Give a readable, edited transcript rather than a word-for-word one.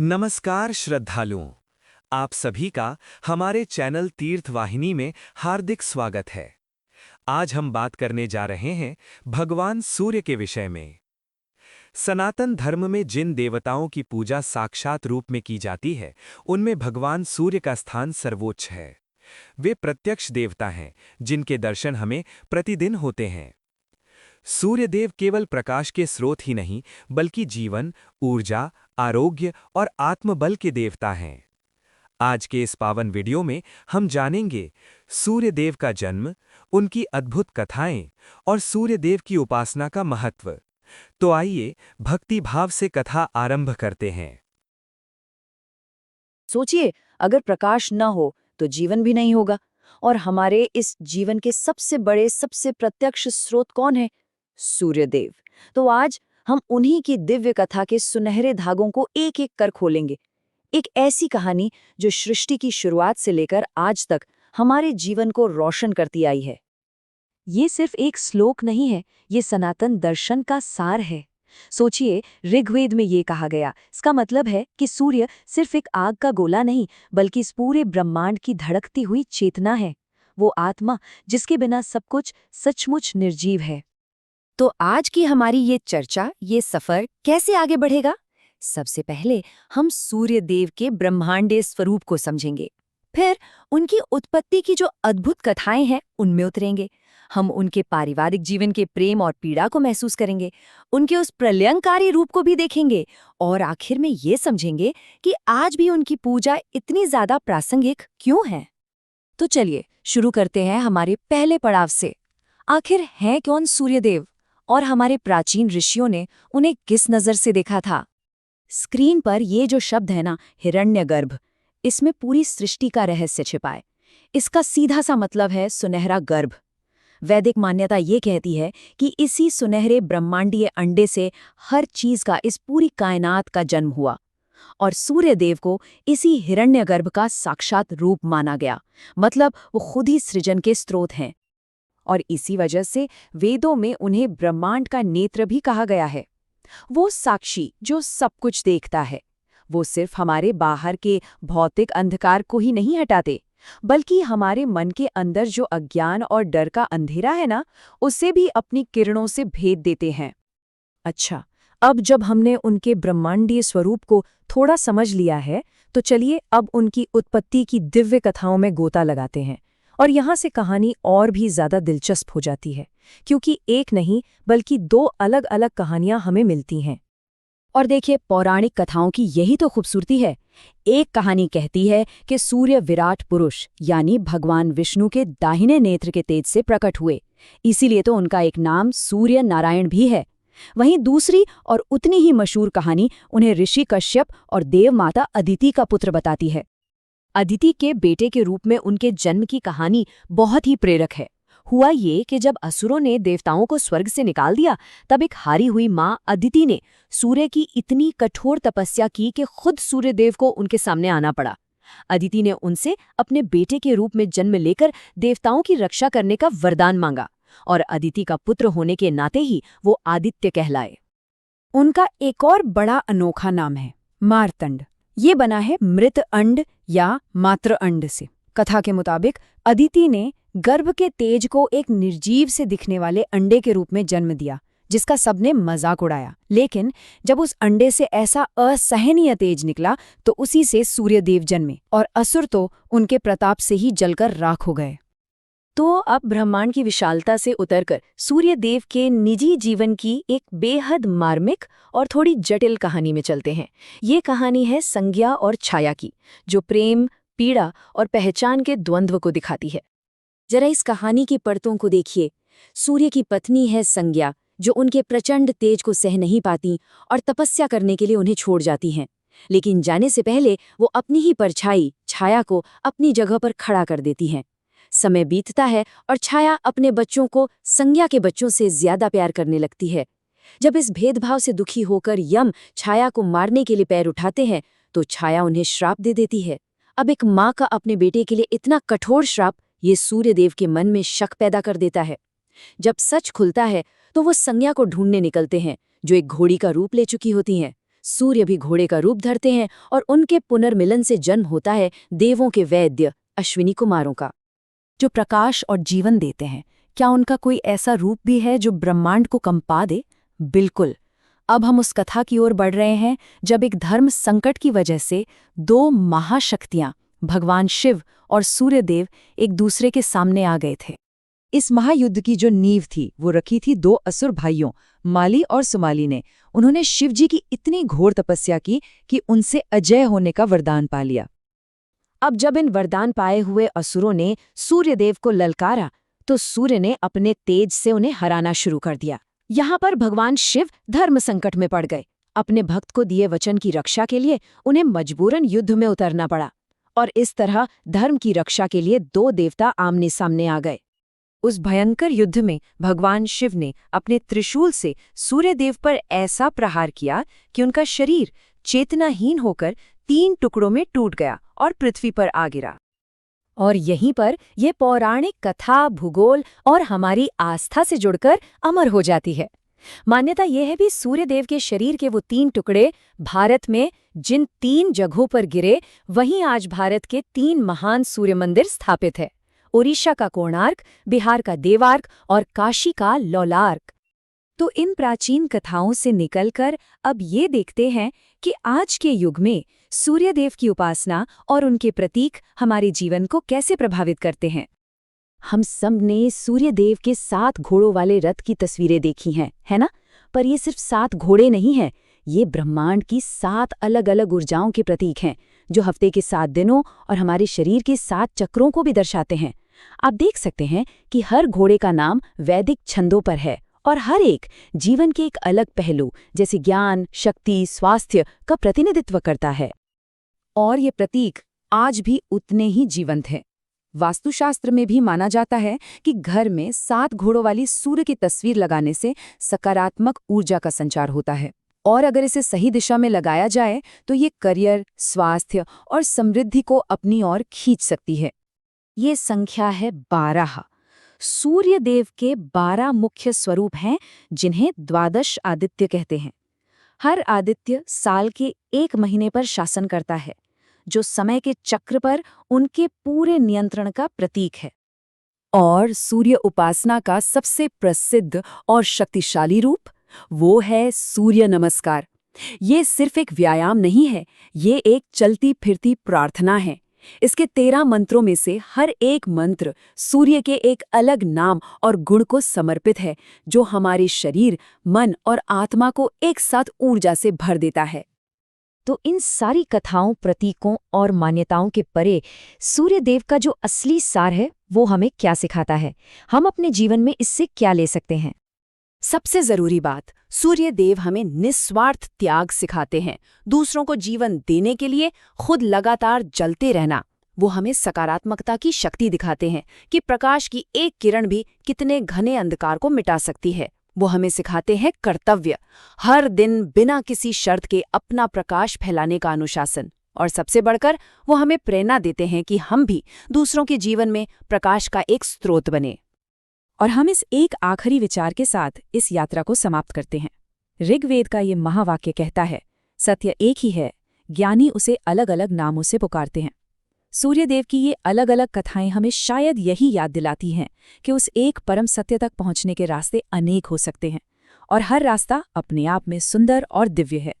नमस्कार श्रद्धालुओं, आप सभी का हमारे चैनल तीर्थ वाहिनी में हार्दिक स्वागत है। आज हम बात करने जा रहे हैं भगवान सूर्य के विषय में। सनातन धर्म में जिन देवताओं की पूजा साक्षात रूप में की जाती है, उनमें भगवान सूर्य का स्थान सर्वोच्च है। वे प्रत्यक्ष देवता हैं, जिनके दर्शन हमें प्रतिदिन होते हैं। सूर्यदेव केवल प्रकाश के स्रोत ही नहीं, बल्कि जीवन, ऊर्जा, आरोग्य और आत्मबल के देवता हैं। आज के इस पावन वीडियो में हम जानेंगे सूर्यदेव का जन्म, उनकी अद्भुत कथाएं और सूर्यदेव की उपासना का महत्व। तो आइए भक्ति भाव से कथा आरंभ करते हैं। सोचिए, अगर प्रकाश न हो तो जीवन भी नहीं होगा। और हमारे इस जीवन के सबसे बड़े, सबसे प्रत्यक्ष स्रोत कौन है? सूर्यदेव। तो आज हम उन्हीं की दिव्य कथा के सुनहरे धागों को एक एक कर खोलेंगे। एक ऐसी कहानी जो सृष्टि की शुरुआत से लेकर आज तक हमारे जीवन को रोशन करती आई है। ये सिर्फ एक श्लोक नहीं है, ये सनातन दर्शन का सार है। सोचिए, ऋग्वेद में ये कहा गया, इसका मतलब है कि सूर्य सिर्फ एक आग का गोला नहीं, बल्कि इस पूरे ब्रह्मांड की धड़कती हुई चेतना है। वो आत्मा जिसके बिना सब कुछ सचमुच निर्जीव है। तो आज की हमारी ये चर्चा, ये सफर कैसे आगे बढ़ेगा? सबसे पहले हम सूर्य देव के ब्रह्मांडीय स्वरूप को समझेंगे। फिर उनकी उत्पत्ति की जो अद्भुत कथाएं हैं, उनमें उतरेंगे। हम उनके पारिवारिक जीवन के प्रेम और पीड़ा को महसूस करेंगे, उनके उस प्रलयंकारी रूप को भी देखेंगे और आखिर में ये समझेंगे कि आज भी उनकी पूजा इतनी ज्यादा प्रासंगिक क्यों है। तो चलिए शुरू करते हैं हमारे पहले पड़ाव से। आखिर हैं कौन सूर्यदेव और हमारे प्राचीन ऋषियों ने उन्हें किस नजर से देखा था? स्क्रीन पर ये जो शब्द है ना, हिरण्यगर्भ, इसमें पूरी सृष्टि का रहस्य छिपा है। इसका सीधा सा मतलब है सुनहरा गर्भ। वैदिक मान्यता ये कहती है कि इसी सुनहरे ब्रह्मांडीय अंडे से हर चीज का, इस पूरी कायनात का जन्म हुआ और सूर्यदेव को इसी हिरण्यगर्भ का साक्षात रूप माना गया। मतलब वो खुद ही सृजन के स्रोत हैं और इसी वजह से वेदों में उन्हें ब्रह्मांड का नेत्र भी कहा गया है। वो साक्षी जो सब कुछ देखता है। वो सिर्फ हमारे बाहर के भौतिक अंधकार को ही नहीं हटाते, बल्कि हमारे मन के अंदर जो अज्ञान और डर का अंधेरा है ना, उसे भी अपनी किरणों से भेद देते हैं। अच्छा, अब जब हमने उनके ब्रह्मांडीय स्वरूप को थोड़ा समझ लिया है, तो चलिए अब उनकी उत्पत्ति की दिव्य कथाओं में गोता लगाते हैं। और यहाँ से कहानी और भी ज्यादा दिलचस्प हो जाती है, क्योंकि एक नहीं बल्कि दो अलग अलग कहानियां हमें मिलती हैं। और देखिए, पौराणिक कथाओं की यही तो खूबसूरती है। एक कहानी कहती है कि सूर्य विराट पुरुष यानी भगवान विष्णु के दाहिने नेत्र के तेज से प्रकट हुए, इसीलिए तो उनका एक नाम सूर्य नारायण भी है। वहीं दूसरी और उतनी ही मशहूर कहानी उन्हें ऋषि कश्यप और देव माता अदिति का पुत्र बताती है। अदिति के बेटे के रूप में उनके जन्म की कहानी बहुत ही प्रेरक है। हुआ ये कि जब असुरों ने देवताओं को स्वर्ग से निकाल दिया, तब एक हारी हुई माँ अदिति ने सूर्य की इतनी कठोर तपस्या की कि खुद सूर्यदेव को उनके सामने आना पड़ा। अदिति ने उनसे अपने बेटे के रूप में जन्म लेकर देवताओं की रक्षा करने का वरदान मांगा और अदिति का पुत्र होने के नाते ही वो आदित्य कहलाए। उनका एक और बड़ा अनोखा नाम है मार्तंड। ये बना है मृत अंड या मातृ अंड से। कथा के मुताबिक अदिति ने गर्भ के तेज को एक निर्जीव से दिखने वाले अंडे के रूप में जन्म दिया, जिसका सबने मजाक उड़ाया। लेकिन जब उस अंडे से ऐसा असहनीय तेज निकला तो उसी से सूर्यदेव जन्मे और असुर तो उनके प्रताप से ही जलकर राख हो गए। तो अब ब्रह्मांड की विशालता से उतरकर सूर्यदेव के निजी जीवन की एक बेहद मार्मिक और थोड़ी जटिल कहानी में चलते हैं। ये कहानी है संज्ञा और छाया की, जो प्रेम, पीड़ा और पहचान के द्वंद्व को दिखाती है। जरा इस कहानी की परतों को देखिए। सूर्य की पत्नी है संज्ञा, जो उनके प्रचंड तेज को सह नहीं पाती और तपस्या करने के लिए उन्हें छोड़ जाती हैं। लेकिन जाने से पहले वो अपनी ही परछाई छाया को अपनी जगह पर खड़ा कर देती हैं। समय बीतता है और छाया अपने बच्चों को संज्ञा के बच्चों से ज्यादा प्यार करने लगती है। जब इस भेदभाव से दुखी होकर यम छाया को मारने के लिए पैर उठाते हैं, तो छाया उन्हें श्राप दे देती है। अब एक माँ का अपने बेटे के लिए इतना कठोर श्राप, ये सूर्यदेव के मन में शक पैदा कर देता है। जब सच खुलता है तो वो संज्ञा को ढूंढने निकलते हैं, जो एक घोड़ी का रूप ले चुकी होती हैं। सूर्य भी घोड़े का रूप धरते हैं और उनके पुनर्मिलन से जन्म होता है देवों के वैद्य अश्विनी कुमारों का, जो प्रकाश और जीवन देते हैं। क्या उनका कोई ऐसा रूप भी है जो ब्रह्मांड को कंपा दे? बिल्कुल। अब हम उस कथा की ओर बढ़ रहे हैं जब एक धर्म संकट की वजह से दो महाशक्तियां, भगवान शिव और सूर्यदेव, एक दूसरे के सामने आ गए थे। इस महायुद्ध की जो नींव थी वो रखी थी दो असुर भाइयों, माली और सुमाली ने। उन्होंने शिवजी की इतनी घोर तपस्या की कि उनसे अजय होने का वरदान पा लिया। अब जब इन वरदान पाए हुए असुरों ने सूर्यदेव को ललकारा तो सूर्य ने अपने तेज से उन्हें हराना शुरू कर दिया। यहाँ पर भगवान शिव धर्म संकट में पड़ गए। अपने भक्त को दिए वचन की रक्षा के लिए उन्हें मजबूरन युद्ध में उतरना पड़ा, और इस तरह धर्म की रक्षा के लिए दो देवता आमने सामने आ गए। उस भयंकर युद्ध में भगवान शिव ने अपने त्रिशूल से सूर्यदेव पर ऐसा प्रहार किया कि उनका शरीर चेतनाहीन होकर 3 टुकड़ों में टूट गया और पृथ्वी पर आ गिरा। और यहीं पर यह पौराणिक कथा, भूगोल और हमारी आस्था से जुड़कर अमर हो जाती है। मान्यता यह है भी सूर्यदेव के शरीर के वो 3 टुकड़े भारत में जिन 3 जगहों पर गिरे, वहीं आज भारत के 3 महान सूर्य मंदिर स्थापित है। ओडिशा का कोणार्क, बिहार का देवार्क और काशी का लौलार्क। तो इन प्राचीन कथाओं से निकलकर अब ये देखते हैं कि आज के युग में सूर्यदेव की उपासना और उनके प्रतीक हमारे जीवन को कैसे प्रभावित करते हैं। हम सब ने सूर्यदेव के 7 घोड़ों वाले रथ की तस्वीरें देखी हैं, है ना? पर ये सिर्फ 7 घोड़े नहीं हैं, ये ब्रह्मांड की 7 अलग अलग ऊर्जाओं के प्रतीक हैं, जो हफ्ते के 7 दिनों और हमारे शरीर के 7 चक्रों को भी दर्शाते हैं। आप देख सकते हैं कि हर घोड़े का नाम वैदिक छंदों पर है और हर एक जीवन के एक अलग पहलू जैसे ज्ञान, शक्ति, स्वास्थ्य का प्रतिनिधित्व करता है। और ये प्रतीक आज भी उतने ही जीवंत हैं। वास्तुशास्त्र में भी माना जाता है कि घर में 7 घोड़ों वाली सूर्य की तस्वीर लगाने से सकारात्मक ऊर्जा का संचार होता है, और अगर इसे सही दिशा में लगाया जाए तो ये करियर, स्वास्थ्य और समृद्धि को अपनी ओर खींच सकती है। ये संख्या है 12। सूर्यदेव के 12 मुख्य स्वरूप हैं जिन्हें द्वादश आदित्य कहते हैं। हर आदित्य साल के 1 महीने पर शासन करता है, जो समय के चक्र पर उनके पूरे नियंत्रण का प्रतीक है। और सूर्य उपासना का सबसे प्रसिद्ध और शक्तिशाली रूप वो है सूर्य नमस्कार। ये सिर्फ एक व्यायाम नहीं है, ये एक चलती फिरती प्रार्थना है। इसके 13 मंत्रों में से हर एक मंत्र सूर्य के एक अलग नाम और गुण को समर्पित है, जो हमारे शरीर, मन और आत्मा को एक साथ ऊर्जा से भर देता है। तो इन सारी कथाओं, प्रतीकों और मान्यताओं के परे सूर्यदेव का जो असली सार है वो हमें क्या सिखाता है? हम अपने जीवन में इससे क्या ले सकते हैं? सबसे जरूरी बात, सूर्यदेव हमें निस्वार्थ त्याग सिखाते हैं। दूसरों को जीवन देने के लिए खुद लगातार जलते रहना। वो हमें सकारात्मकता की शक्ति दिखाते हैं कि प्रकाश की एक किरण भी कितने घने अंधकार को मिटा सकती है। वो हमें सिखाते हैं कर्तव्य, हर दिन बिना किसी शर्त के अपना प्रकाश फैलाने का अनुशासन। और सबसे बढ़कर वो हमें प्रेरणा देते हैं कि हम भी दूसरों के जीवन में प्रकाश का एक स्रोत बने। और हम इस एक आखिरी विचार के साथ इस यात्रा को समाप्त करते हैं। ऋग्वेद का ये महावाक्य कहता है, सत्य एक ही है, ज्ञानी उसे अलग अलग नामों से पुकारते हैं। सूर्यदेव की ये अलग अलग कथाएं हमें शायद यही याद दिलाती हैं कि उस एक परम सत्य तक पहुंचने के रास्ते अनेक हो सकते हैं, और हर रास्ता अपने आप में सुंदर और दिव्य है।